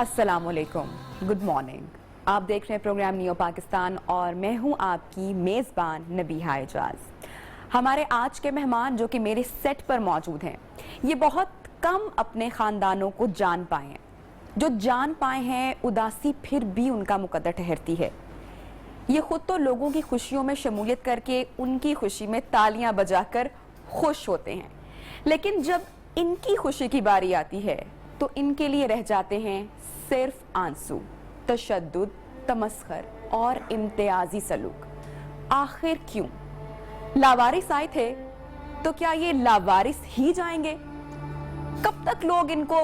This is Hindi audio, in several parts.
अस्सलामुअलैकुम, गुड मॉर्निंग। आप देख रहे हैं प्रोग्राम नियो पाकिस्तान और मैं हूं आपकी मेज़बान नबीहा एजाज। हमारे आज के मेहमान जो कि मेरे सेट पर मौजूद हैं, ये बहुत कम अपने ख़ानदानों को जान पाए हैं। जो जान पाए हैं, उदासी फिर भी उनका मुकद्दर ठहरती है। ये खुद तो लोगों की खुशियों में शमूलियत करके उनकी खुशी में तालियां बजाकर खुश होते हैं, लेकिन जब इनकी खुशी की बारी आती है तो इनके लिए रह जाते हैं सिर्फ आंसू, तशद्दुद, तमस्खर और इम्तियाजी सलूक। आखिर क्यों? लावारिस आए थे तो क्या ये लावारिस ही जाएंगे? कब तक लोग इनको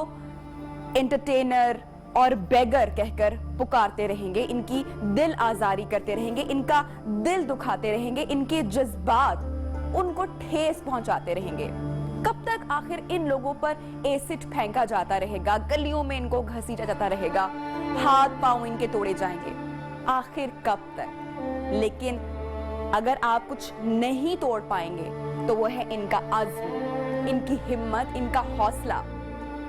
एंटरटेनर और बेगर कहकर पुकारते रहेंगे, इनकी दिल आजारी करते रहेंगे, इनका दिल दुखाते रहेंगे, इनके जज्बात उनको ठेस पहुंचाते रहेंगे? कब तक आखिर इन लोगों पर एसिड फेंका जाता रहेगा, गलियों में इनको घसीटा जाता रहेगा, हाथ पांव इनके तोड़े जाएंगे? आखिर कब तक? लेकिन अगर आप कुछ नहीं तोड़ पाएंगे तो वो है इनका अज़्म, इनकी हिम्मत, इनका हौसला।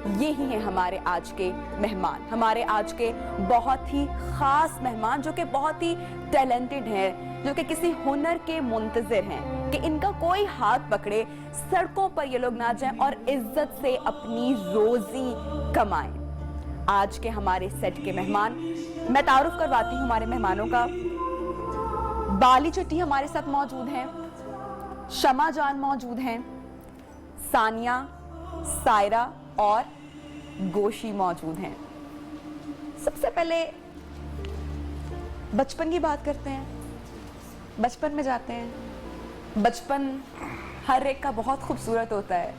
यही है हमारे आज के मेहमान, हमारे आज के बहुत ही खास मेहमान जो कि बहुत ही टैलेंटेड हैं, जो कि किसी हुनर के मुंतजिर हैं कि इनका कोई हाथ पकड़े, सड़कों पर ये लोग ना जाएं और इज्जत से अपनी रोजी कमाएं। आज के हमारे सेट के मेहमान, मैं तारुफ करवाती हूँ हमारे मेहमानों का। बाली चट्टी हमारे साथ मौजूद हैं, शमा जान मौजूद हैं, सानिया, सायरा और गोशी मौजूद हैं। सबसे पहले बचपन की बात करते हैं, बचपन में जाते हैं। बचपन हर एक का बहुत खूबसूरत होता है,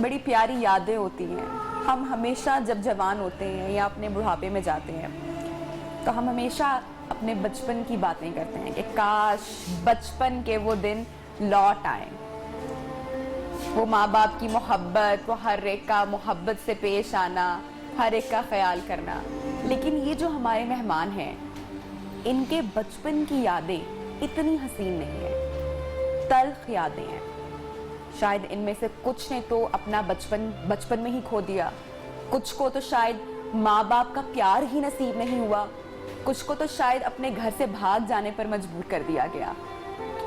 बड़ी प्यारी यादें होती हैं। हम हमेशा जब जवान होते हैं या अपने बुढ़ापे में जाते हैं तो हम हमेशा अपने बचपन की बातें करते हैं कि काश बचपन के वो दिन लौट आए, वो माँ बाप की मोहब्बत, वो हर एक का मोहब्बत से पेश आना, हर एक का ख्याल करना। लेकिन ये जो हमारे मेहमान हैं, इनके बचपन की यादें इतनी हसीन नहीं है, तल्ख यादें हैं। शायद इनमें से कुछ ने तो अपना बचपन में ही खो दिया, कुछ को तो शायद माँ बाप का प्यार ही नसीब नहीं हुआ, कुछ को तो शायद अपने घर से भाग जाने पर मजबूर कर दिया गया।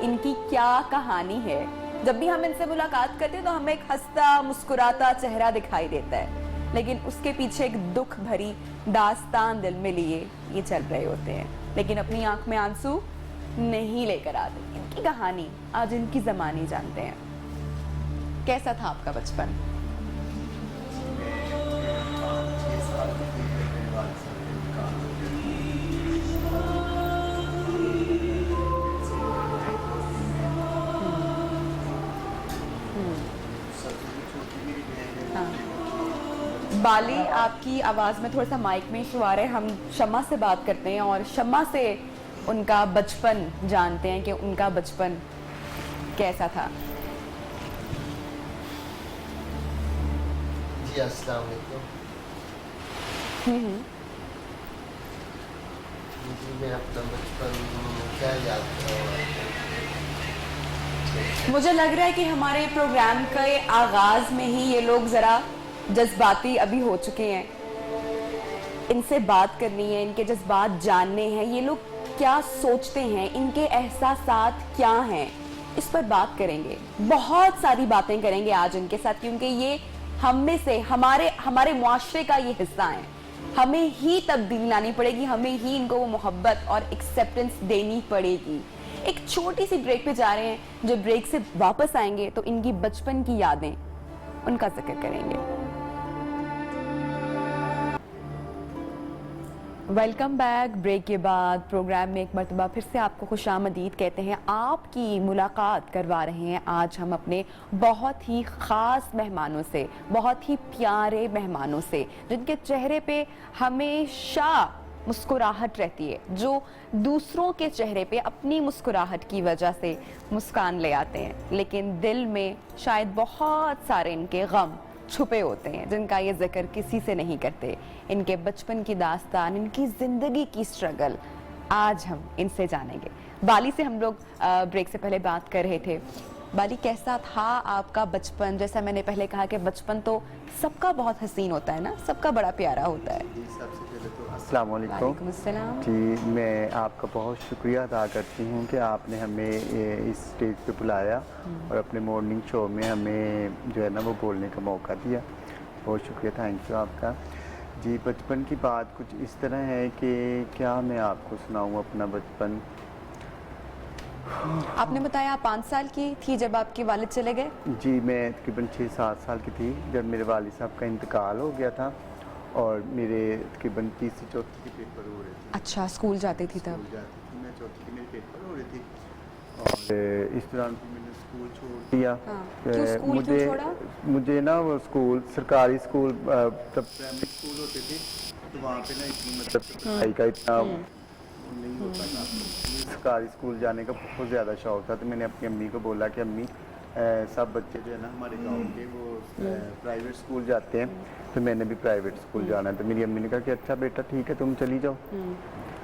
इनकी क्या कहानी है? जब भी हम इनसे मुलाकात करते हैं तो हमें एक हंसता मुस्कुराता चेहरा दिखाई देता है, लेकिन उसके पीछे एक दुख भरी दास्तान दिल में लिए ये चल रहे होते हैं, लेकिन अपनी आंख में आंसू नहीं लेकर आते। इनकी कहानी आज इनकी ज़बानी जानते हैं। कैसा था आपका बचपन? बाली, आपकी आवाज़ में थोड़ा सा माइक में इशू आ रहा है। हम शम्मा से बात करते हैं और शम्मा से उनका बचपन जानते हैं कि उनका बचपन कैसा था। जी अस्सलाम वालेकुम। मैं अपना बचपन क्या याद करूँ? मुझे लग रहा है कि हमारे प्रोग्राम के आगाज़ में ही ये लोग ज़रा जज्बाती अभी हो चुके हैं। इनसे बात करनी है, इनके जज्बात जानने हैं, ये लोग क्या सोचते हैं, इनके एहसासात क्या हैं, इस पर बात करेंगे। बहुत सारी बातें करेंगे आज इनके साथ, क्योंकि ये हम में से, हमारे मुआशरे का ये हिस्सा है। हमें ही तब्दीली लानी पड़ेगी, हमें ही इनको वो मोहब्बत और एक्सेप्टेंस देनी पड़ेगी। एक छोटी सी ब्रेक पे जा रहे हैं, जब ब्रेक से वापस आएंगे तो इनकी बचपन की यादें, उनका जिक्र करेंगे। Welcome back. ब्रेक के बाद प्रोग्राम में एक मरतबा फिर से आपको खुशामदीद कहते हैं। आपकी मुलाकात करवा रहे हैं आज हम अपने बहुत ही ख़ास मेहमानों से, बहुत ही प्यारे मेहमानों से, जिनके चेहरे पे हमेशा मुस्कुराहट रहती है, जो दूसरों के चेहरे पे अपनी मुस्कुराहट की वजह से मुस्कान ले आते हैं, लेकिन दिल में शायद बहुत सारे इनके गम छुपे होते हैं, जिनका ये जिक्र किसी से नहीं करते। इनके बचपन की दास्तान, इनकी ज़िंदगी की स्ट्रगल आज हम इनसे जानेंगे। बाली से हम लोग ब्रेक से पहले बात कर रहे थे। बाली कैसा था आपका बचपन? जैसा मैंने पहले कहा कि बचपन तो सबका बहुत हसीन होता है ना, सबका बड़ा प्यारा होता है। जी, सबसे पहले तो अस्सलाम वालेकुम। वालेकुम अस्सलाम। जी, मैं आपका बहुत शुक्रिया अदा करती हूँ कि आपने हमें इस स्टेज पे बुलाया और अपने मॉर्निंग शो में हमें जो है ना वो बोलने का मौका दिया। बहुत शुक्रिया, थैंक यू आपका। जी, बचपन की बात कुछ इस तरह है कि क्या मैं आपको सुनाऊँ अपना बचपन। आपने बताया आप 5 साल की थी जब आपके वालिद चले गए। जी, मैं तकरीबन 6-7 साल की थी जब मेरे वालिद साहब का इंतकाल हो गया था और मेरे तकरीबन तीसरी चौथी के पेपर हो रहे थे। अच्छा, स्कूल जाती थी तब। स्कूल जाती थी मैं, चौथी के मेरे पेपर हो रहे थे और इस दौरान फिर मैंने स्कूल छोड़ दिया। हाँ, क्यों स्कूल क्यों छोड़ा? मुझे ना वो स्कूल, सरकारी स्कूल, तब प्राइमरी स्कूल होते थे तो वहाँ पे ना इतनी मतलब पढ़ाई का इतना नहीं होता था। मुझे सरकारी स्कूल जाने का बहुत ज़्यादा शौक था तो मैंने अपनी अम्मी को बोला कि अम्मी सब बच्चे जो है ना हमारे गांव के वो प्राइवेट स्कूल जाते हैं तो मैंने भी प्राइवेट स्कूल जाना है। तो मेरी अम्मी ने कहा कि अच्छा बेटा ठीक है तुम चली जाओ।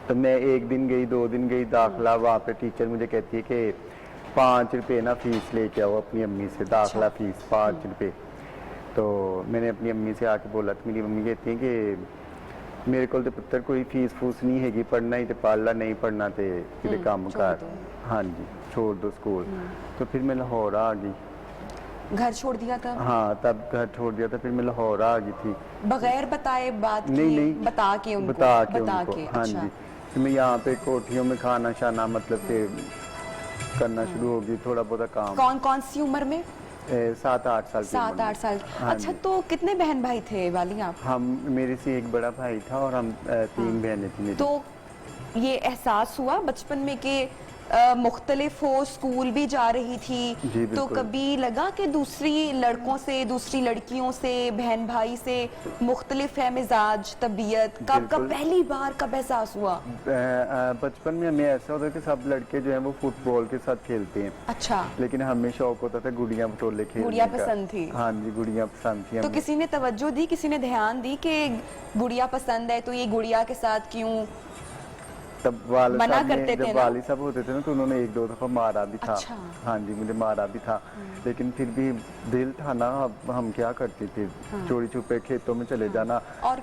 तो मैं 1 दिन गई, 2 दिन गई, दाखिला वहाँ पे टीचर मुझे कहती है कि 5 रुपये ना फीस लेके आओ अपनी अम्मी से, दाखिला फीस 5 रुपये। तो मैंने अपनी अम्मी से आके बोला तो मेरी मम्मी कहती है कि मेरे को तो पुत्र कोई फीस फूस नहीं हैगी, पढ़ना ही तो पढ़ ला, नहीं पढ़ना तो किसी काम कर। हाँ जी, छोड़ दो स्कूल। तो फिर मैं लाहौर आ गई। घर छोड़ दिया तब? हाँ, तब घर छोड़ दिया था, फिर मैं लाहौर आ गई थी। बगैर बताए बात नहीं की? नहीं, बता के उनको? बता के बता उनको, के, हाँ अच्छा। जी। फिर मैं यहाँ पे कोठियों में खाना शाना मतलब कि करना शुरू हो गई, थोड़ा बहुत काम। कौन कौन सी उम्र में? 7-8 साल की उम्र 7-8 में। साल। हाँ अच्छा, जी। तो कितने बहन भाई थे वाली आप? हम, मेरे से एक बड़ा भाई था और हम 3 बहनें थी मेरी। तो ये एहसास हुआ बचपन में कि मुख्तलिफ हो, स्कूल भी जा रही थी, जी, तो बिल्कुल। कभी लगा कि दूसरी लड़कों से, दूसरी लड़कियों से, बहन भाई से मुख्तलिफ है मिजाज, तबीयत? कब बिल्कुल। पहली बार कब एहसास हुआ? बचपन में हमें ऐसा होता है कि सब लड़के जो हैं वो फुटबॉल के साथ खेलते हैं, अच्छा, लेकिन हमें शौक होता था गुड़ियाँ पटोले खेलने गुड़िया का। पसंद थी? हाँ जी, गुड़ियाँ पसंद थी तो हमें। किसी ने तवज्जो दी, किसी ने ध्यान दी कि गुड़िया पसंद है तो ये गुड़िया के साथ क्यों? तब वालिद मना साहब ने, करते थे जब ना? वालिद साहब होते थे ना तो उन्होंने 1-2 दफ़ा मारा भी था। अच्छा। हाँ जी, मुझे मारा भी था, लेकिन फिर भी दिल था ना, अब हम क्या करते थे, चोरी छुपे खेतों में चले जाना और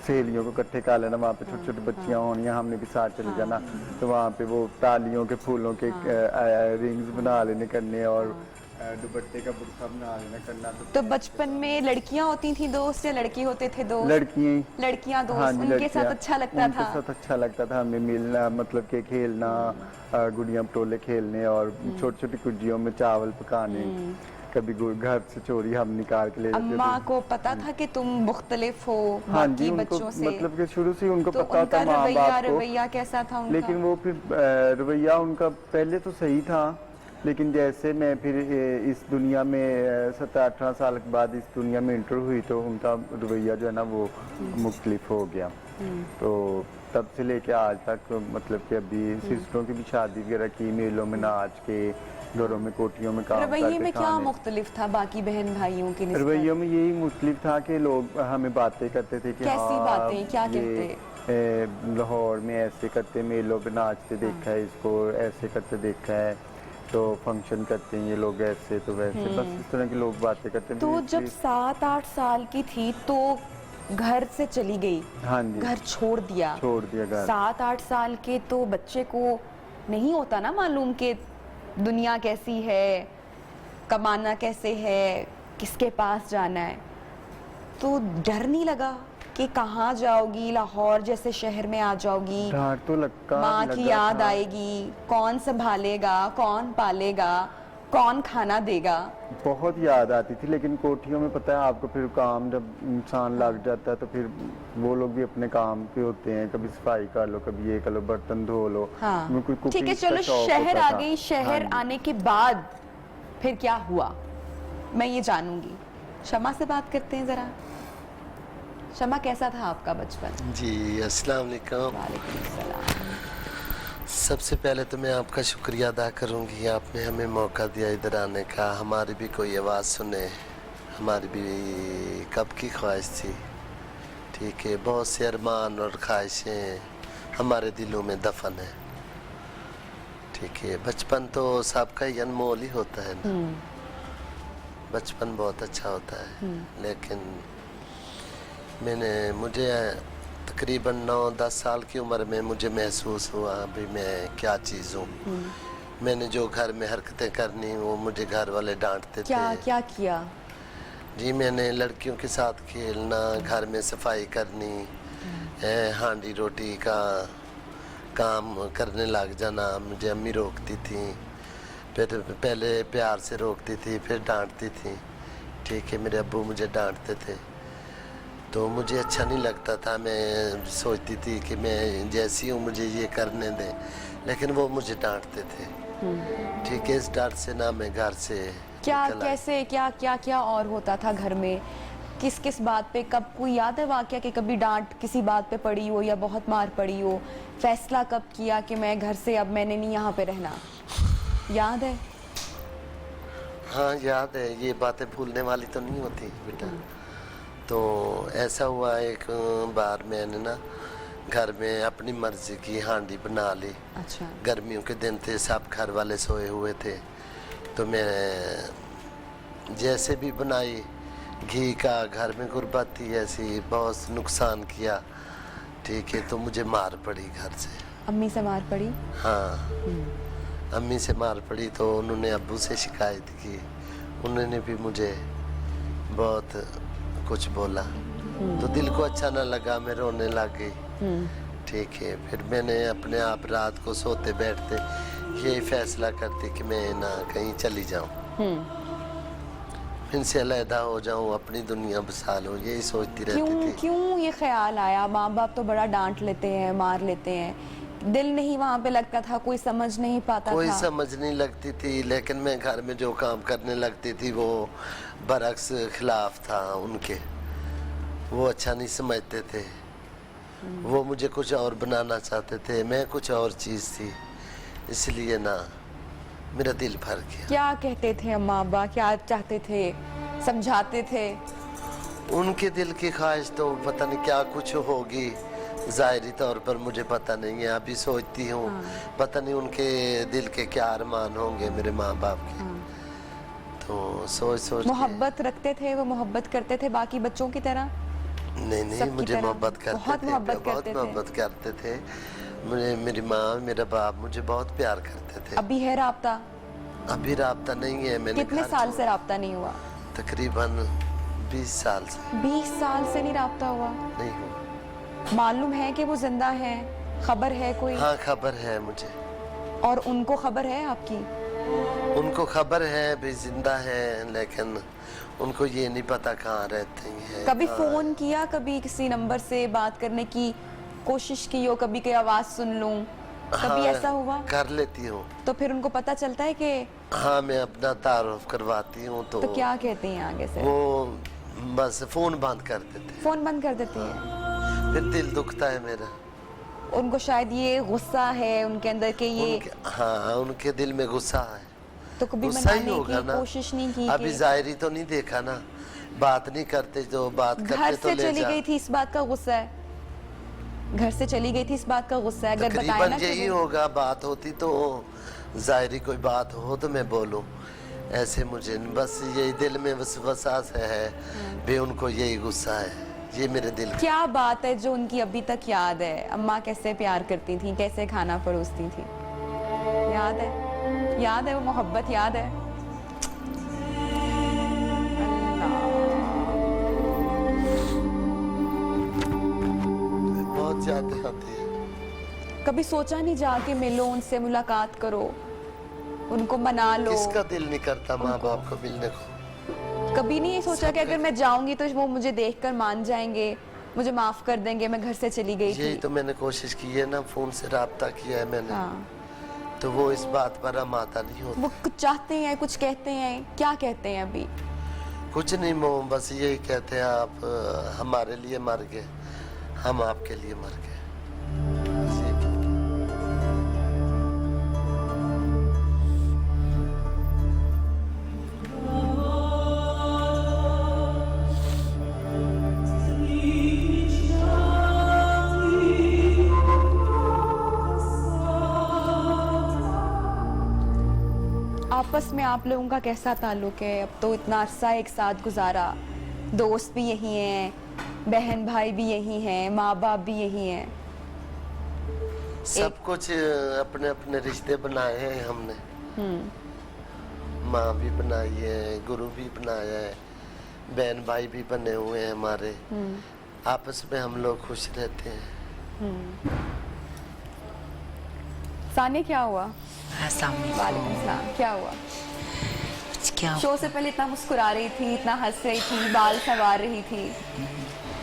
सहेलियों को इकट्ठे कर लेना, वहाँ पे छोटी छोटी बच्चियाँ होनी, हमने भी साथ चले जाना, तो वहाँ पे वो तालियों के फूलों के रिंग्स बना लेने करने और दुपट्टे का बुरखा बना लेना करना। तो बचपन में लड़कियां होती थी दोस्त या लड़के होते थे दोस्त? लड़कियाँ, लड़कियां दोस्त। हाँ जी, उनके लड़कियाँ, साथ अच्छा लगता उनके था? साथ अच्छा लगता था हमें मिलना, मतलब कि खेलना, गुड़ियाँ पटोले खेलने और छोटी छोटी कुजियों में चावल पकाने। कभी घर से चोरी हम निकाल के ले जाते अम्मा थे। को पता था कि तुम मुख्तलिफ हो हाँ जी, बाकी उनको बच्चों से? मतलब कि शुरू से उनको तो पता उनका था माँ बाप को, रवैया कैसा था उनका? लेकिन वो फिर रवैया उनका पहले तो सही था, लेकिन जैसे मैं फिर इस दुनिया में 17-18 साल के बाद इस दुनिया में इंटर हुई तो उनका रवैया जो है ना वो मुख्तलिफ हो गया। तो तब से लेके आज तक मतलब कि अभी सिस्टरों की भी शादी वगैरह की, मेलों में नाच के, घरों में कोठियों में काम रवैये करके में क्या खाने। मुख्तलिफ था बाकी बहन भाइयों की निस्बत? रवैयों में यही मुख्तलिफ था कि लोग हमें बातें करते थे कि कैसी हाँ, बातें? क्या ये, लाहौर में ऐसे करते, मेलों पे नाचते देखा है इसको, ऐसे करते देखा है, तो फंक्शन करते हैं ये लोग ऐसे, तो वैसे, बस इस तरह की लोग बातें करते हैं। तो जब 7-8 साल की थी तो घर से चली गई? हाँ जी, घर छोड़ दिया? छोड़ दिया घर। 7-8 साल के तो बच्चे को नहीं होता ना मालूम कि दुनिया कैसी है, कमाना कैसे है, किसके पास जाना है। तो डर नहीं लगा कि कहाँ जाओगी, लाहौर जैसे शहर में आ जाओगी, डर तो माँ की याद आएगी, कौन संभालेगा, कौन पालेगा, कौन खाना देगा? बहुत याद आती थी, लेकिन कोठियों में पता है आपको, फिर काम जब इंसान लग जाता है तो फिर वो लोग भी अपने काम पे होते हैं, कभी सफाई कर लो, कभी ये कर लो, बर्तन धो लो। हाँ, उनको ठीक है, कुकिंग का चलो शौक शहर होता आ था। गई। शहर हाँ जी। आने के बाद फिर क्या हुआ मैं ये जानूंगी। शमा से बात करते हैं जरा। शमा, कैसा था आपका बचपन? जी, अस्सलाम वालेकुम। वालेकुम सलाम। सबसे पहले तो मैं आपका शुक्रिया अदा करूंगी, आपने हमें मौका दिया इधर आने का, हमारी भी कोई आवाज़ सुने, हमारी भी कब की ख्वाहिश थी। ठीक है, बहुत से अरमान और ख्वाहिशें हमारे दिलों में दफन है। ठीक है, बचपन तो सबका ही अनमोल ही होता है ना। बचपन बहुत अच्छा होता है, लेकिन मुझे तकरीबन 9-10 साल की उम्र में मुझे महसूस हुआ भी मैं क्या चीज़ हूँ। मैंने जो घर में हरकतें करनी वो मुझे घर वाले डांटते क्या थे। क्या किया? जी, मैंने लड़कियों के साथ खेलना, घर में सफाई करनी, हांडी रोटी का काम करने लग जाना। मुझे अम्मी रोकती थी, फिर पहले प्यार से रोकती थी, फिर डांटती थी। ठीक है, मेरे अब्बू मुझे डांटते थे तो मुझे अच्छा नहीं लगता था। मैं सोचती थी कि मैं जैसी हूँ मुझे ये करने दें, लेकिन वो मुझे डांटते थे। ठीक है, इस डर से ना मैं घर से क्या निकल आई। कैसे क्या क्या क्या और होता था घर में? किस किस बात पे, कब कोई याद है वाकया कि कभी डांट किसी बात पे पड़ी हो या बहुत मार पड़ी हो? फैसला कब किया कि मैं घर से अब मैंने नहीं यहाँ पे रहना? याद है? हाँ याद है, ये बातें भूलने वाली तो नहीं होती बेटा। तो ऐसा हुआ एक बार मैंने ना घर में अपनी मर्जी की हांडी बना ली। अच्छा। गर्मियों के दिन थे, सब घर वाले सोए हुए थे, तो मैं जैसे भी बनाई, घी का घर में गुर्बत थी, ऐसी बहुत नुकसान किया। ठीक है, तो मुझे मार पड़ी घर से। अम्मी से मार पड़ी? हाँ, अम्मी से मार पड़ी तो उन्होंने अब्बू से शिकायत की। उन्होंने भी मुझे बहुत कुछ बोला, तो दिल को अच्छा ना लगा, मैं रोने लग गई। ठीक है, फिर मैंने अपने आप रात को सोते बैठते यही फैसला करती कि मैं ना कहीं चली जाऊं, इनसे अलहदा हो जाऊं, अपनी दुनिया बसा लूं, यही सोचती रहती थी। क्यों ये ख्याल आया? माँ बाप तो बड़ा डांट लेते हैं, मार लेते हैं, दिल नहीं वहाँ पे लगता था, कोई समझ नहीं पाता कोई था? समझ नहीं लगती थी, लेकिन मैं घर में जो काम करने लगती थी वो बरक्स खिलाफ था उनके। वो अच्छा नहीं समझते थे, वो मुझे कुछ और बनाना चाहते थे, मैं कुछ और चीज़ थी, इसलिए ना मेरा दिल भर गया। क्या कहते थे अम्मा अब्बा, क्या चाहते थे, समझाते थे? उनके दिल की ख्वाहिश तो पता नहीं क्या कुछ होगी, ज़ाहिरी तौर पर मुझे पता नहीं है। अभी सोचती हूँ पता नहीं उनके दिल के क्या अरमान होंगे मेरे माँ बाप के। तो सोच सोच मोहब्बत रखते थे वो, मोहब्बत करते थे बाकी बच्चों की तरह? नहीं, सबकी मुझे तरह? मोहब्बत करते बहुत थे, मोहब्बत बहुत करते थे। मोहब्बत करते थे। मुझे मेरी माँ मेरा बाप मुझे बहुत प्यार करते थे। अभी है राब्ता? अभी राब्ता नहीं है। मैंने कितने घर साल छोड़- से राब्ता नहीं हुआ? तकरीबन 20 साल से 20 साल से नहीं राब्ता हुआ? नहीं हुआ। मालूम है कि वो जिंदा है? खबर है कोई? हाँ, खबर है मुझे। और उनको खबर है आपकी? उनको खबर है भी जिंदा है, लेकिन उनको ये नहीं पता कहाँ रहते हैं। कभी फोन किया, कभी किसी नंबर से बात करने की कोशिश की हो, कभी कोई आवाज सुन लूं, कभी ऐसा हुआ? कर लेती हूँ। तो फिर उनको पता चलता है कि? हाँ, मैं अपना तारुफ करवाती हूँ तो क्या कहते हैं आगे से? वो बस फोन बंद कर देते। फोन बंद कर देती है? फिर दिल दुखता है मेरा। उनको शायद ये गुस्सा है उनके अंदर के ये हाँ, उनके दिल में गुस्सा है। तो कभी गुस्सा ही मनाने होगा की ना। कोशिश नहीं की? अभी जाहिरी तो नहीं देखा ना, बात नहीं करते, जो बात घर करते से तो ले चली जा। गई थी इस बात का गुस्सा है? घर से चली गई थी इस बात का गुस्सा है? अगर बताया तकरीबन ना कि यही होगा। बात होती तो जाहिरी कोई बात हो तो मैं बोलूं, ऐसे मुझे बस यही दिल में वसवास है भी उनको यही गुस्सा है, ये मेरे दिल की। क्या बात है जो उनकी अभी तक याद है? अम्मा कैसे प्यार करती थी, कैसे खाना परोसती थी? याद है? याद है वो मोहब्बत? याद है? बहुत ज्यादा आती है। कभी सोचा नहीं जाके मिलो उनसे, मुलाकात करो, उनको मना लो? किसका दिल नहीं करता माँ बाप को मिलने को? कभी नहीं ये सोचा कि अगर मैं जाऊंगी तो वो मुझे देखकर मान जाएंगे, मुझे माफ कर देंगे, मैं घर से चली गई यही थी? तो मैंने कोशिश की है ना, फोन से राब्ता किया है मैंने। हाँ। तो वो इस बात पर आमादा नहीं होता। वो कुछ चाहते हैं, कुछ कहते हैं? क्या कहते हैं अभी? कुछ नहीं मोम, बस यही कहते हैं आप हमारे लिए मर गए, हम आपके लिए मर गए। बस यही कहते हैं। आपस में आप लोगों का कैसा ताल्लुक है? अब तो इतना अरसा एक साथ गुजारा, दोस्त भी यही हैं, बहन भाई भी यही हैं, माँ बाप भी यही हैं। सब कुछ अपने अपने रिश्ते बनाए हैं हमने। माँ भी बनाई है, गुरु भी बनाया है, बहन भाई भी बने हुए हैं हमारे। आपस में हम लोग खुश रहते हैं। साने क्या हुआ? वालेकुम अस्सलाम सलाम। क्या हुआ? क्या शो से पहले इतना मुस्कुरा रही थी, इतना हंस रही थी, बाल संवार रही थी,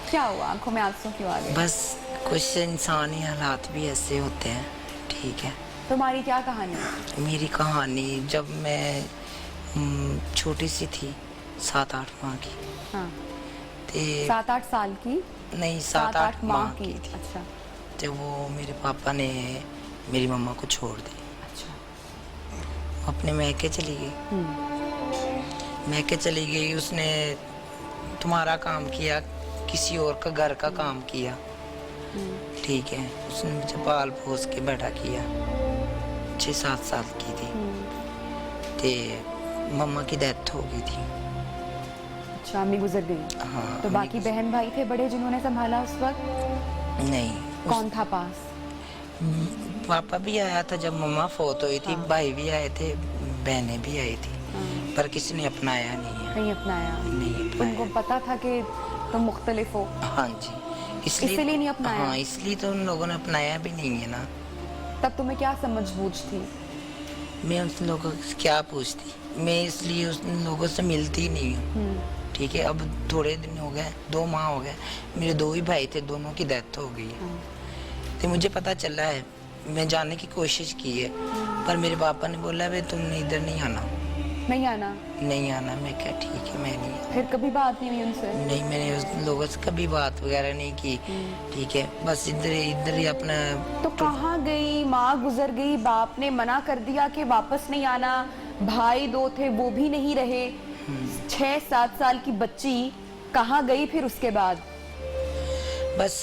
क्या हुआ? आंखों में आंसू क्यों आ गए? बस कुछ इंसानी हालात भी ऐसे होते हैं, ठीक है। तुम्हारी क्या कहानी है? मेरी कहानी जब मैं छोटी सी थी, 7-8 माह की, हाँ। ते 7-8 साल की? नहीं 7-8 माह की थी। अच्छा तो वो मेरे पापा ने मेरी मम्मा को छोड़ दी, अच्छा। अपने मैके चली गई। मैके चली गई, उसने तुम्हारा काम किया, किसी और का घर का काम किया, ठीक है। उसने मुझे पाल पोस के बड़ा किया। 6-7 साल की थी, ते मम्मा की डेथ हो गई थी। अच्छा, अम्मी गुजर गई। हाँ, तो बाकी बहन भाई थे बड़े जिन्होंने संभाला उस वक्त? नहीं, कौन था पास? पापा भी आया था जब मम्मा फोत हुई थी, भाई भी आए थे, बहनें भी आई थी, पर किसी ने अपनाया नहीं है। नहीं अपनाया? नहीं अपनाया। उनको पता था कि तुम मुख्तलिफ हो? हाँ जी, इसलिए नहीं अपनाया? हाँ, इसलिए तो उन लोगों ने अपनाया भी नहीं है ना। तब तुम्हें क्या समझ बूझ थी? मैं उन लोगों से क्या पूछती, मैं इसलिए उन लोगों से मिलती नहीं हूँ, ठीक है। अब थोड़े दिन हो गए, 2 माह हो गए, मेरे 2 ही भाई थे, दोनों की डेथ हो गई है। तो मुझे पता चला है, मैं जानने की कोशिश की है, पर मेरे पापा ने बोला भाई तुमने इधर नहीं आना। नहीं आना? नहीं आना। मैं क्या, ठीक है, मैं नहीं आना। फिर कभी बात नहीं हुई उनसे? नहीं, मैंने उस लोगों से कभी बात वगैरह नहीं की, ठीक है। बस इधर ही अपना। तो कहाँ गई? माँ गुजर गई, बाप ने मना कर दिया कि वापस नहीं आना, भाई 2 थे वो भी नहीं रहे, 6-7 साल की बच्ची कहाँ गई फिर उसके बाद? बस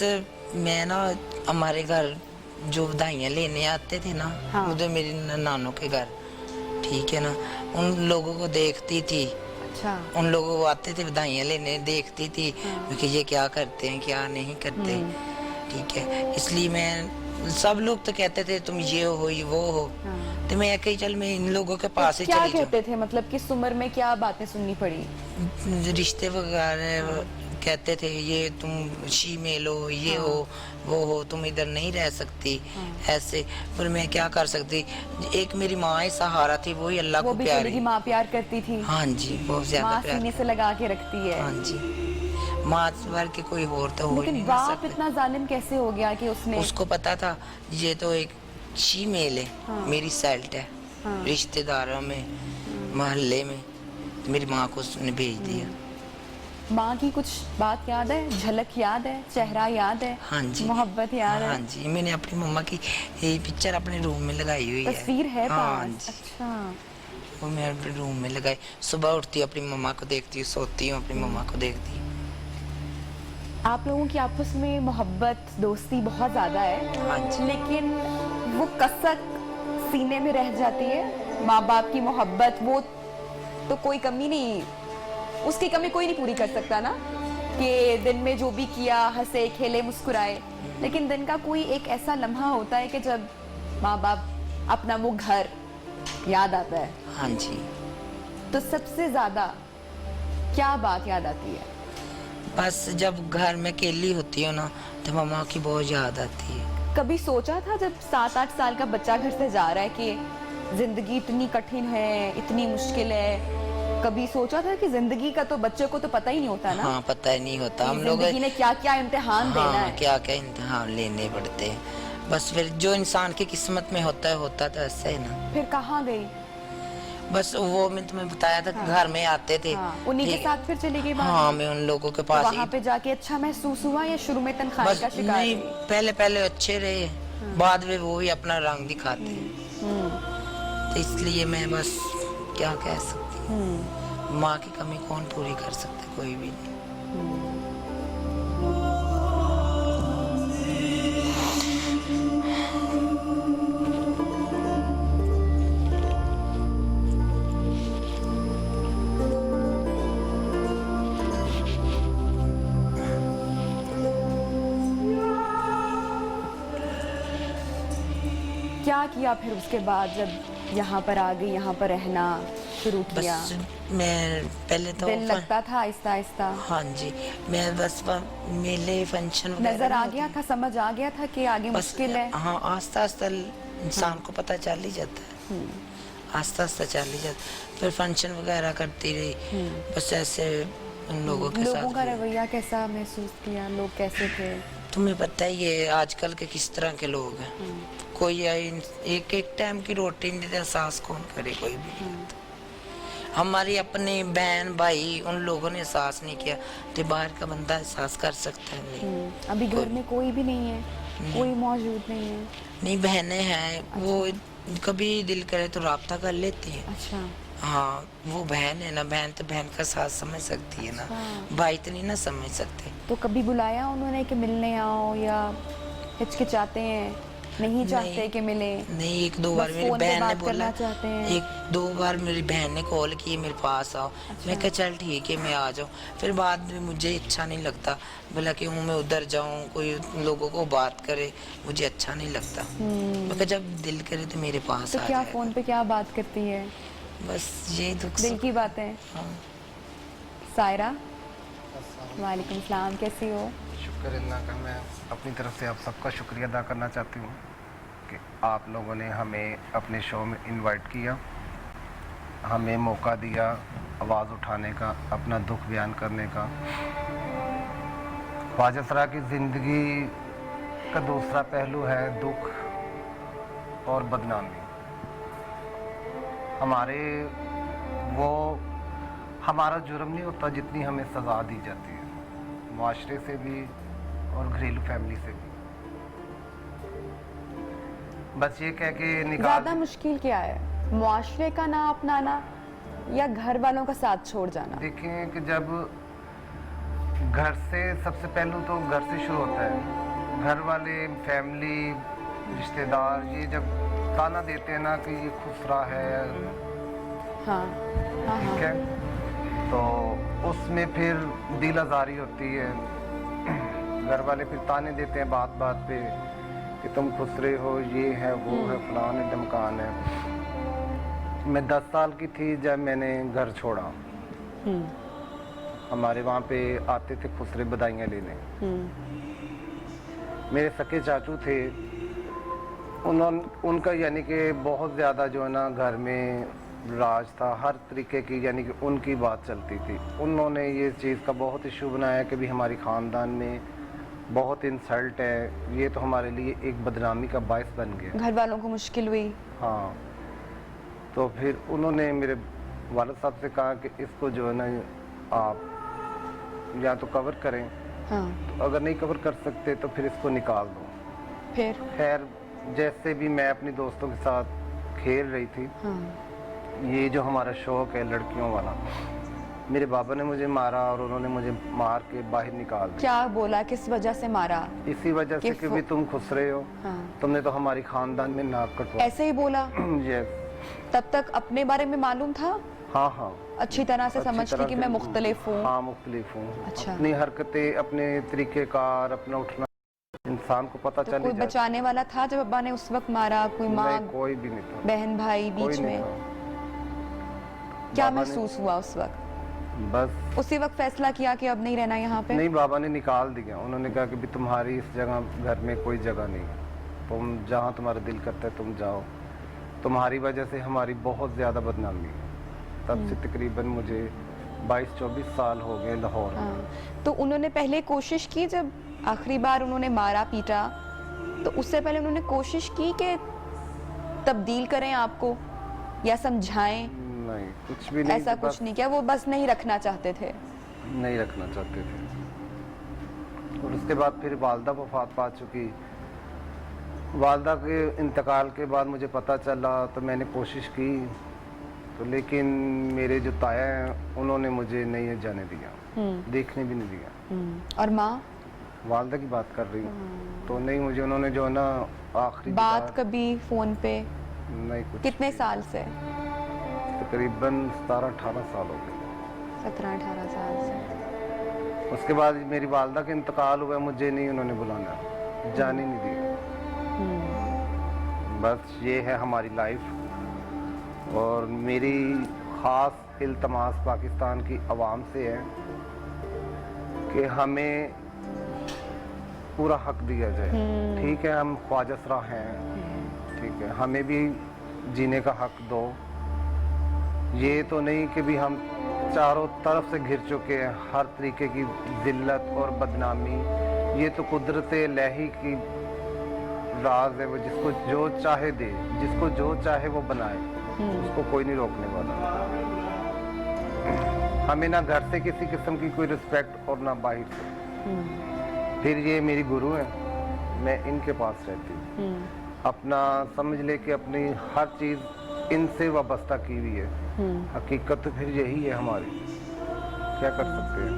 मैं ना, हमारे घर जो बधाइयाँ लेने आते थे ना, हाँ। उधर मेरी नानों के घर, ठीक है ना, उन लोगों को देखती थी। अच्छा। उन लोगों को आते थे बधाइयाँ लेने, देखती थी कि ये क्या करते हैं क्या नहीं करते, ठीक है। इसलिए मैं, सब लोग तो कहते थे तुम ये हो ये वो हो, तो मैं कही चल मैं इन लोगों के पास ही क्या चली जाऊँ। कहते थे? मतलब किस उम्र में क्या बातें सुननी पड़ी? रिश्ते वगैरह कहते थे, ये तुम शीमेल हो, ये हो वो हो, तुम इधर नहीं रह सकती, ऐसे। पर मैं क्या कर सकती, एक मेरी माँ ही सहारा थी, वही अल्लाह वो को भी प्यारी। की माँ प्यार करती थी? हाँ जी, बहुत ज्यादा माँ प्यार। सीने से लगा के रखती है। हाँ जी, माँ भर के कोई और तो हो ही लेकिन नहीं बाप सकते। इतना जालिम कैसे हो गया कि उसने? उसको पता था ये तो एक शीमेल है, मेरी सेल्ट है, रिश्तेदारों में, मोहल्ले में, मेरी माँ को उसने भेज दिया। माँ की कुछ बात याद है? झलक याद है? चेहरा याद है? हाँ जी, मोहब्बत याद है? हाँ जी, मैंने अपनी मम्मा की ये पिक्चर अपने रूम में लगाई हुई है। तस्वीर है हाँ पास? जी, अच्छा। वो मैं अपने रूम में लगाई। सुबह उठती हूँ अपनी मम्मा को देखती हूँ, सोती हूँ अपनी मम्मा को देखती हूँ। आप लोगों की आपस में मोहब्बत दोस्ती बहुत ज्यादा है, हाँ जी। लेकिन वो कसक सीने में रह जाती है। माँ बाप की मोहब्बत वो तो कोई कमी नहीं, उसकी कमी कोई नहीं पूरी कर सकता ना, कि दिन में जो भी किया, हंसे खेले मुस्कुराए, लेकिन दिन का कोई एक ऐसा लम्हा होता है कि जब माँ बाप अपना वो घर याद आता है। हाँ जी, तो सबसे ज्यादा क्या बात याद आती है? बस जब घर में अकेली होती हो ना, तो मम्मा की बहुत याद आती है। कभी सोचा था जब 7-8 साल का बच्चा घर से जा रहा है कि जिंदगी इतनी कठिन है, इतनी मुश्किल है? कभी सोचा था कि जिंदगी का तो बच्चे को तो पता ही नहीं होता ना? हाँ, पता ही नहीं होता। हम लोग जिंदगी ने क्या क्या इम्तिहान देना हाँ, है। क्या क्या इम्तिहान लेने पड़ते हैं। बस फिर जो इंसान की किस्मत में होता है तो ऐसा ही ना। फिर कहाँ गई? बस वो मैं तुम्हें बताया था कि घर में आते थे। हाँ, उन्हीं के ठीक- साथ फिर चली गई बात? हाँ, मैं उन लोगों के तो पास वहाँ पे जाके अच्छा महसूस हुआ या शुरू में तन्हाई बस का शिकार नहीं, हुई? पहले अच्छे रहे, बाद में वो ही अपना रंग दिखाते हैं। तो इसलिए मैं बस क्या कह सकती हूँ, माँ की कमी कौन पूरी कर सकता, कोई भी नहीं। क्या किया फिर उसके बाद जब यहाँ पर आ गई, यहाँ पर रहना शुरू किया? बस मैं पहले तो दिल लगता था आहिस्ता आहिस्ता? हाँ जी, मैं बस मेले फंक्शन नजर आ गया था, समझ आ गया था कि आगे बस मुश्किल है? हाँ, आस्ता आस्ता इंसान को पता चल ही जाता है, आस्ता आस्ता चल ही जाता। फिर फंक्शन वगैरह करती रही, बस ऐसे उन लोगों के लोगों साथ का रवैया कैसा महसूस किया? लोग कैसे थे? तुम्हें पता है ये आजकल के किस तरह के लोग हैं। कोई एक एक टाइम की रोटी नहीं देता, एहसास कौन करे, कोई भी नहीं करता। हमारी अपनी बहन भाई उन लोगों ने एहसास नहीं किया, तो बाहर का बंदा एहसास कर सकता है नहीं। अभी घर में कोई भी नहीं है? कोई मौजूद नहीं है? नहीं, बहनें हैं, वो कभी दिल करे तो राब्ता कर लेती हैं। अच्छा। हाँ, वो बहन है ना, बहन तो बहन का साथ समझ सकती है ना, भाई तो नहीं ना समझ सकते। तो कभी बुलाया उन्होंने कि मिलने आओ, या हिचकिचाते हैं, नहीं चाहते कि मिले? नहीं, एक दो बार बस मेरी फोन पे बहन ने बात बोला, करना चाहते हैं? एक दो बार मेरी बहन ने कॉल की मेरे पास आओ। मैं कहा चल ठीक है, मैं आ जाऊँ। फिर बाद में मुझे अच्छा नहीं लगता, बोला कि हूँ मैं उधर जाऊँ, कोई लोगों को बात करे, मुझे अच्छा नहीं लगता। मैं कहा जब दिल करे तो मेरे पास तो आ क्या जाए। फोन पे क्या बात करती है? बस यही दुख दिल की बातें? हाँ। सायरा, वालेकुम सलाम, कैसी हो? शुक्र अल्लाह का। मैं अपनी तरफ से आप सबका शुक्रिया अदा करना चाहती हूँ कि आप लोगों ने हमें अपने शो में इनवाइट किया, हमें मौका दिया आवाज़ उठाने का, अपना दुख बयान करने का। ख्वाजा सरा की ज़िंदगी का दूसरा पहलू है दुख और बदनामी। हमारा जुर्म नहीं होता जितनी हमें सज़ा दी जाती है, माशरे से भी और घरेलू फैमिली से भी। बस ये कह के निकाल। ज्यादा मुश्किल क्या है, मुआशरे का ना अपनाना या घर वालों का साथ छोड़ जाना? देखें कि जब घर से, सबसे पहलू तो घर से शुरू होता है। घर वाले, फैमिली, रिश्तेदार ये जब ताना देते हैं ना कि ये खुसरा है, हाँ, हाँ, ठीक है, तो उसमें फिर दिल आज़ारी होती है। घर वाले फिर ताने देते हैं बात बात पे कि तुम खुसरे हो, ये है, वो है, फलान है, धमकान है। मैं 10 साल की थी जब मैंने घर छोड़ा। हमारे वहाँ पे आते थे खुसरे बधाइयाँ लेने। मेरे सके चाचू थे, उनका यानी कि बहुत ज़्यादा जो है ना घर में राज था, हर तरीके की यानी कि उनकी बात चलती थी। उन्होंने ये चीज़ का बहुत इशू बनाया कि भी हमारी ख़ानदान में बहुत इंसल्ट है, ये तो हमारे लिए एक बदनामी का बायस बन गया। घर वालों को मुश्किल हुई? हाँ, तो फिर उन्होंने मेरे वालिद साहब से कहा कि इसको जो है ना आप या तो कवर करें, हाँ। तो अगर नहीं कवर कर सकते तो फिर इसको निकाल दो। फिर? खैर, जैसे भी मैं अपने दोस्तों के साथ खेल रही थी, हाँ। ये जो हमारा शौक है लड़कियों वाला, मेरे बाबा ने मुझे मारा और उन्होंने मुझे मार के बाहर निकाल दिया। क्या बोला, किस वजह से मारा? इसी वजह से कि भी तुम खुसरे हो, हाँ। तुमने तो हमारी खानदान में नाक कटवा। ऐसे ही बोला? यस। तब तक अपने बारे में मालूम था? हाँ हाँ, अच्छी तरह से अच्छी समझती तरह कि से। मैं मुख्तलिफ हूँ? हाँ, मुख्तलिफ हूँ। अच्छा। अपनी हरकतें, अपने तरीक़ेकार, अपना उठना इंसान को पता तो चल कोई ही जाता। बचाने वाला था जब अब्बा ने उस वक्त मारा? कोई माँ, नहीं, कोई भी नहीं था, बहन, भाई कोई बीच नहीं में? था। क्या बाबा ने- महसूस हुआ उस वक्त? बस उसी वक्त फैसला किया कि अब नहीं रहना यहाँ पे? नहीं, बाबा ने निकाल दिया। उन्होंने कहा कि भी तुम्हारी इस जगह घर में कोई जगह नहीं है, तुम जहाँ तुम्हारा दिल करता है तुम जाओ। तुम्हारी वजह से हमारी बहुत ज़्यादा बदनामी है। तब से तकरीबन मुझे 22-24 साल हो गए लाहौर में। हाँ। तो उन्होंने पहले कोशिश की, जब आखिरी बार उन्होंने मारा पीटा, तो उससे पहले उन्होंने कोशिश की कि तब्दील करें आपको या समझाएं? नहीं, कुछ भी नहीं। ऐसा कुछ नहीं किया, वो बस नहीं रखना चाहते थे? नहीं रखना चाहते थे। और उसके बाद फिर वालदा वफात पा चुकी। वालदा के इंतकाल के बाद मुझे पता चला तो मैंने कोशिश की, तो लेकिन मेरे जो ताया हैं उन्होंने मुझे नहीं जाने दिया, देखने भी नहीं दिया। और माँ? वालदा की बात कर रही हूँ, तो नहीं, मुझे उन्होंने जो है ना आखिरी बात कभी फोन पे? नहीं, कुछ कितने भी। साल से? तकरीबन 17-18 साल हो गए। 17-18 साल से। उसके बाद मेरी वालदा का इंतकाल हुआ, मुझे नहीं उन्होंने बुलाना, जाने नहीं दिया। बस ये है हमारी लाइफ। और मेरी ख़ास इल्तमास पाकिस्तान की आवाम से है कि हमें पूरा हक दिया जाए। ठीक है, हम ख्वाजा सरा हैं, ठीक है, हमें भी जीने का हक दो। ये तो नहीं कि भी हम चारों तरफ से घिर चुके हैं, हर तरीके की जिल्लत और बदनामी। ये तो कुदरत इलाही की राज है, वो जिसको जो चाहे दे, जिसको जो चाहे वो बनाए, उसको कोई नहीं रोकने वाला। हमें ना घर से किसी किस्म की कोई रिस्पेक्ट और ना बाहर से। फिर ये मेरी गुरु है, मैं इनके पास रहती हूँ। अपना समझ ले कि अपनी हर चीज़ इनसे वाबस्ता की हुई है। हकीकत तो फिर यही है हमारी, क्या कर सकते हैं।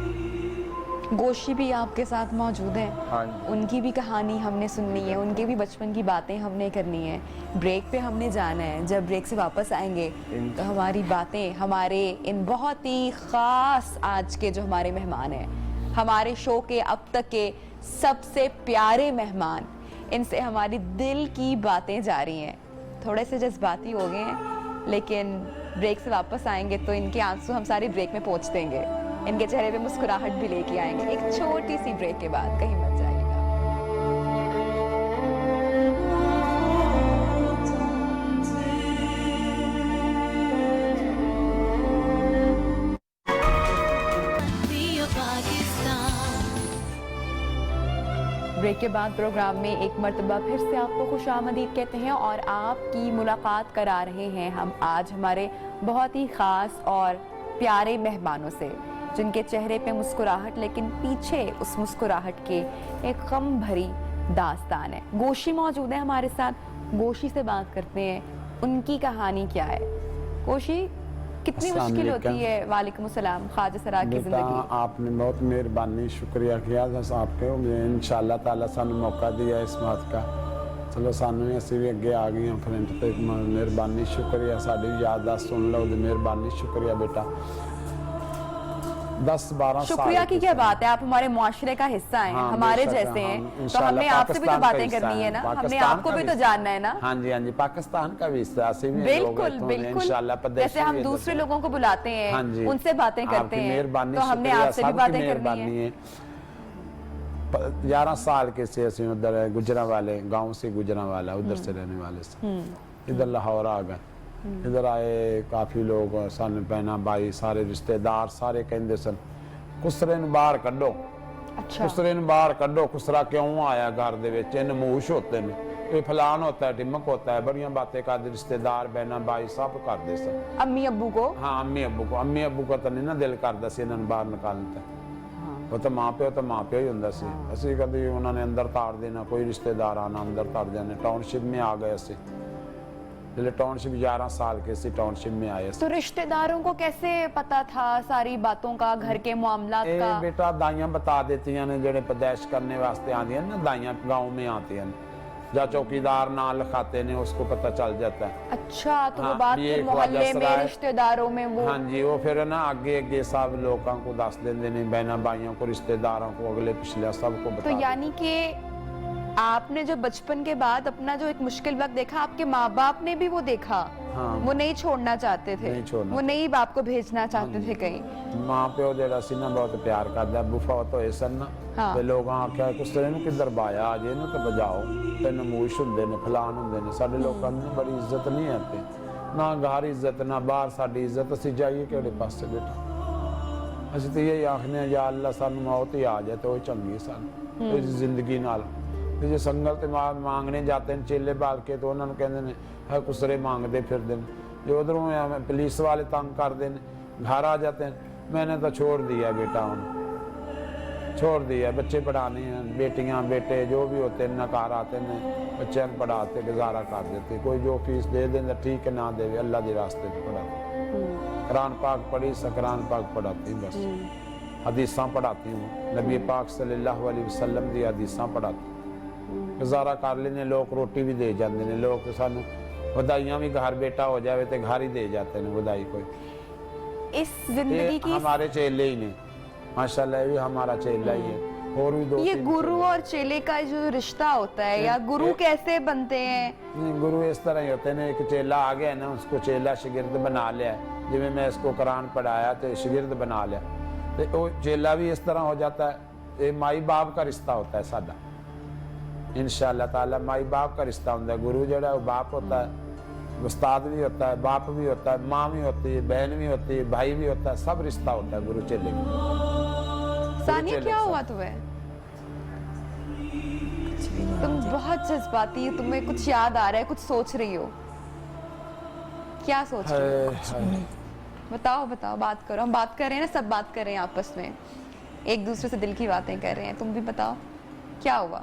गोशी भी आपके साथ मौजूद हैं। हाँ जी। उनकी भी कहानी हमने सुननी है, उनके भी बचपन की बातें हमने करनी है। ब्रेक पे हमने जाना है, जब ब्रेक से वापस आएंगे तो हमारी बातें हमारे इन बहुत ही ख़ास आज के जो हमारे मेहमान हैं, हमारे शो के अब तक के सबसे प्यारे मेहमान, इनसे हमारी दिल की बातें जारी हैं। थोड़े से जज्बाती हो गए हैं, लेकिन ब्रेक से वापस आएंगे तो इनके आंसू हम सारी ब्रेक में पोंछ देंगे, इनके चेहरे पे मुस्कुराहट भी लेके आएंगे। एक छोटी सी ब्रेक के बाद, कहीं मत जाइएगा। ब्रेक के बाद प्रोग्राम में एक मर्तबा फिर से आपको खुशामदीद कहते हैं और आपकी मुलाकात करा रहे हैं हम आज हमारे बहुत ही ख़ास और प्यारे मेहमानों से, जिनके चेहरे पे मुस्कुराहट, लेकिन पीछे उस मुस्कुराहट के एक गम भरी दास्तान है। गोशी मौजूद है हमारे साथ, गोशी से बात करते हैं, उनकी कहानी क्या है। गोशी, कितनी मुश्किल होती है, वालेकुम सलाम, ख्वाजा सरा की जिंदगी। आपने बहुत मेहरबानी, शुक्रिया किया आपके, इंशाअल्लाह ताला सानू मौका दिया इस बात का। चलो सानू असी भी अगे आ गए फ्रंट पे, मेहरबानी शुक्रिया, साड़ी याददाश्त सुन लो, मेहरबानी शुक्रिया बेटा। 10-12 साल शुक्रिया की क्या बात है, आप हमारे मुआशरे का हिस्सा हैं। हाँ, हमारे बेशक, जैसे हाँ, हैं तो हमने आपसे भी तो बातें करनी है ना, हमने आपको भी तो जानना है ना। हाँ जी, हाँ जी, पाकिस्तान का भी हिस्सा है। बिल्कुल बिल्कुल, जैसे हम दूसरे लोगों को बुलाते हैं, हाँ जी, उनसे बातें करते हैं, तो हमने आपसे भी बातें करनी है। 11 साल के से असि उधर गुजरांवाले गांव से, गुजरांवाला उधर से रहने वाले से इधर लाहौर आ गए। इधर आए काफी लोग, सन बहना भाई, सारे रिश्तेदार सारे कहते सन खुसरे नूं बाहर कड्डो। अच्छा, खुसरे नूं बाहर कड्डो, खुसरा क्यों आया घर दे विच, नमूश होते ने, ये फलान होता है, टिमक होता है, बड़ियां बातें करते रिश्तेदार बहना भाई सब करते सन। अम्मी अब्बू को, हाँ अम्मी अब्बू को तो नहीं ना दिल करता सी इन्हां नूं बाहर निकालने। वो तो माँ प्यो ही हुंदा सी। असी कभी उन्होंने अंदर ताड़ देना, कोई रिश्तेदार आना अंदर ताड़ देने। टाउनशिप में आ गए असी, टाउनशिप 11 साल के सी टाउनशिप में आए। तो रिश्तेदारों को कैसे पता था सारी बातों का, घर के मामलात का? बेटा दाइयां बता देती हैं, जेड़े पैदाइश करने वास्ते आती हैं ना, दाइयां गाँव में आती हैं, या चौकीदार ना लिखाते ने, उसको पता चल जाता है। अच्छा, तो हाँ, वो बात ये मोहल्ले में रिश्तेदारों में वो, हाँ जी, वो फिर ना आगे सब लोगों को दस देंगे ने, बहना भाइयों को, रिश्तेदारों को, अगले पिछले सबको बता। तो यानी कि आपने जो बचपन के बाद अपना जो एक मुश्किल वक्त देखा, आपके माँ बाप ने भी वो देखा। हाँ, वो नहीं छोड़ना चाहते थे, नहीं छोड़ना, वो नहीं बाप को भेजना चाहते थे कहीं। माँ प्यो जेड़ा सी ना बहुत प्यार करदा, बुफौत होए सन ना, हाँ। ते लोग आख्या कुसरे नूं किधर बाया आ जे ना, तो बजाओ ते नमूश हुंदे ने, फलान हुंदे ने। साडे लोकां दी बड़ी इज्जत नहीं है ते, ना घर इज्जत ना बाहर साडी इज्जत। असीं जाइए किहड़े पासे बेटा? असीं तो यही आखने या अल्लाह सानू मौत ही आ जाए तो वो चंगी सानू इस जिंदगी नाल। ते जे संगल ते मांगने जाते हैं चेले बाल के, तो उन्होंने कहते हैं है कुसरे मांगते फिरते हैं। जो उधरों पुलिस वाले तंग करते हैं, घर आ जाते हैं। मैंने तो छोड़ दिया बेटा, छोड़ दिया। बच्चे पढ़ाने हैं, बेटियां बेटे जो भी होते हैं घर आते हैं, बच्चों को पढ़ाते, गुजारा कर देते। कोई जो फीस दे दें ठीक है, ना दे अल्लाह के रास्ते में पढ़ाते। कुरान पाक पढ़ी, कुरान पाक पढ़ाती हूँ, बस हदीसां पढ़ाती हूँ, नबी पाक सल्लल्लाहु अलैहि वसल्लम की हदीसां पढ़ाती। गुजारा कर लेने, लोग रोटी भी दे जाते हैं, लोग सानू बधाइयां भी, घर बेटा हो जाए तो घर ही दे जाते हैं बधाई। कोई इस जिंदगी की हमारे चेले ही ने, माशाल्लाह, ये भी हमारा चेला ही है। और भी दो ये तीन गुरु चेले। और चेले का जो रिश्ता होता है या गुरु कैसे बनते हैं? नहीं, गुरु इस तरह ही होते हैं, एक चेला आ गया ना, उसको चेला शागिर्द बना लिया। जिਵੇਂ मैं इसको कुरान पढ़ाया तो शागिर्द बना लिया, तो वो चेला भी इस तरह हो जाता है। ये माई बाप का रिश्ता होता है साडा, इंशाअल्लाह ताला माई बाप का रिश्ता होता है। गुरु जो वो बाप होता है, उस्ताद भी होता है, बाप भी होता है, माँ भी होती है, बहन भी होती है, भाई भी होता है, सब रिश्ता होता है गुरु चेले का। सानिया, चेले क्या के हुआ साथ। तुम्हें? तुम बहुत जज्बाती हो, तुम्हें कुछ याद आ रहा है, कुछ सोच रही हो, क्या सोच रही हो? हाय, बताओ बताओ, बात करो, हम बात कर रहे हैं ना, सब बात कर रहे हैं आपस में, एक दूसरे से दिल की बातें कर रहे हैं। तुम भी बताओ क्या हुआ?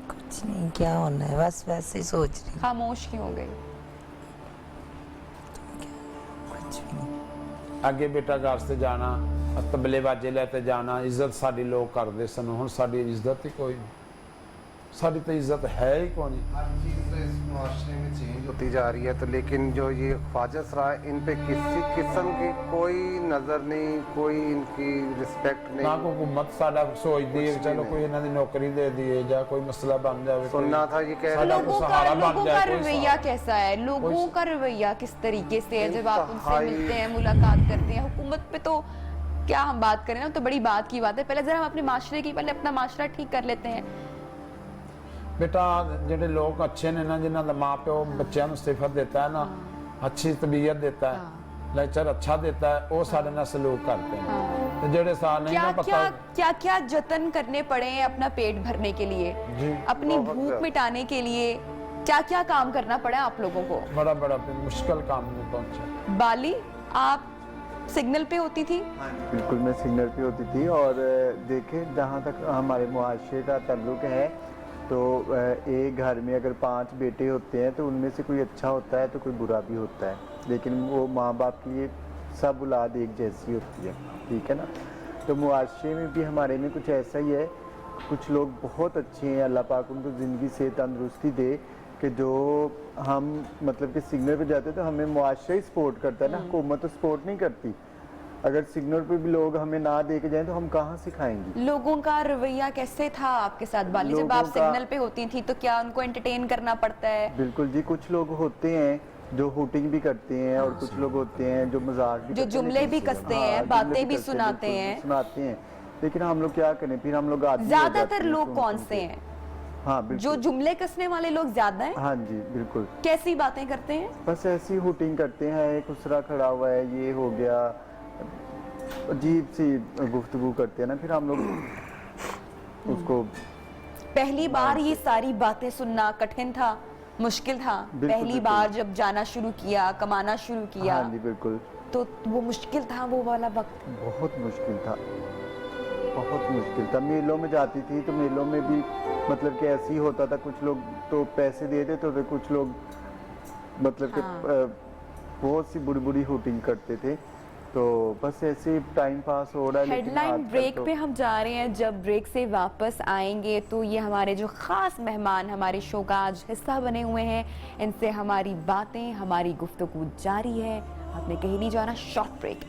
कुछ नहीं, क्या होना है, बस वैसे ही सोच रही हूँ। खामोश क्यों हो गई? कुछ भी नहीं। ਅੱਗੇ ਬੇਟਾ ਘਰ से जाना, तबले बाजे लेते जाना, इज्जत साडी लोग करते सन, हुण साडी इज्जत ही कोई नहीं, साडी तो इज्जत है ही कोई नहीं। हर चीज़ इस माशरे में चेंज होती जा रही है, तो लेकिन जो ये ख्वाजा सराय, इन पे किसी किस्म की कोई नज़र नहीं, कोई इनकी रिस्पेक्ट ना नहीं। कोई हुकूमत साडा सोचदी है कुछ चलो भी कोई इन्हां दी नौकरी दे दिए या कोई मसला बन जाए। सुनना था ये कह रहे साडा लोगों कोई का सहारा बन लोगों का जाए, कोई रवैया सहारा। कैसा है? लोगों का रवैया किस तरीके से है जब आप उनसे इंतहाई- मिलते हैं, मुलाकात करते हैं? हुकूमत पे तो क्या हम बात करें ना, तो बड़ी बात की बात है। पहले जरा हम अपने माशरे की, पहले अपना माशरा ठीक कर लेते हैं। बेटा ਜਿਹੜੇ ਲੋਕ अच्छे ने ना, जिन्हों का माँ प्यो बच्चों को सिफत देता है ना, अच्छी तबीयत देता है, लेक्चर अच्छा देता है, वो साढ़े नाल सलूक करते हैं। तो जेड़े साल नहीं क्या ना क्या पता क्या क्या जतन करने पड़े हैं अपना पेट भरने के लिए, जी, अपनी बहुत भूख ज्यादा। मिटाने के लिए? क्या क्या काम करना पड़ा आप लोगों को? बड़ा बड़ा मुश्किल काम में पहुंचे। बाली, आप सिग्नल पे होती थी? हाँ जी, बिल्कुल मैं सिग्नल पे होती थी। और देखे, जहाँ तक हमारे मुआशरे का ताल्लुक है, तो एक घर में अगर 5 बेटे होते हैं तो उनमें से कोई अच्छा होता है तो कोई बुरा भी होता है, लेकिन वो माँ बाप की ये सब औलाद एक जैसी होती है, ठीक है ना। तो मुआशरे में भी हमारे में कुछ ऐसा ही है, कुछ लोग बहुत अच्छे हैं, अल्लाह पाक उनको ज़िंदगी से तंदुरुस्ती दे कि जो हम मतलब कि सिग्नल पे जाते हैं तो हमें मुआशरा ही सपोर्ट करता है ना, हुकूमत तो सपोर्ट नहीं करती। अगर सिग्नल पे भी लोग हमें ना दे के जाएं तो हम कहाँ सिखाएंगे? लोगों का रवैया कैसे था आपके साथ बाली? जब लोगों आप का- सिग्नल पे होती थी तो क्या उनको एंटरटेन करना पड़ता है? बिल्कुल जी, कुछ लोग होते हैं जो हुटिंग भी करते हैं और कुछ लोग होते हैं जो मजाक भी जो करते हैं, जुमले लेकिन- भी कसते हाँ, हैं, जुमले बातें भी करते हैं, सुनाते बिल्कुल, हैं। सुनाते हैं। लेकिन हम लोग क्या करें, फिर हम लोग आदमी हो जाते ज्यादातर हैं लोग सुन कौन सुन से के। हैं? हाँ जो बिल्कुल, जुमले कसने वाले लोग ज्यादा हैं? हाँ जी बिल्कुल। कैसी बातें करते हैं? बस ऐसी हुटिंग करते हैं, एक उसरा खड़ा हुआ है, ये हो गया, अजीब सी गुफ्तगू करते हैं ना, फिर हम लोग उसको पहली बार ये सारी बातें सुनना कठिन था, मुश्किल था? बिल्कुल, पहली बिल्कुल। बार जब जाना शुरू किया, कमाना शुरू किया, हाँ जी बिल्कुल, तो वो मुश्किल था वो वाला वक्त? बहुत मुश्किल था, बहुत मुश्किल था। मेलों में जाती थी तो मेलों में भी मतलब कि ऐसे ही होता था, कुछ लोग तो पैसे दे देते थे, कुछ लोग मतलब कि हाँ। बहुत सी बुरी बुरी हुटिंग करते थे। तो बस ऐसे टाइम पास हो रहा है। लेकिन हेडलाइन आजकल ब्रेक तो- पे हम जा रहे हैं। जब ब्रेक से वापस आएंगे तो ये हमारे जो खास मेहमान हमारे शो का आज हिस्सा बने हुए हैं, इनसे हमारी बातें, हमारी गुफ्तगू जारी है। आपने कहीं नहीं जाना, शॉर्ट ब्रेक।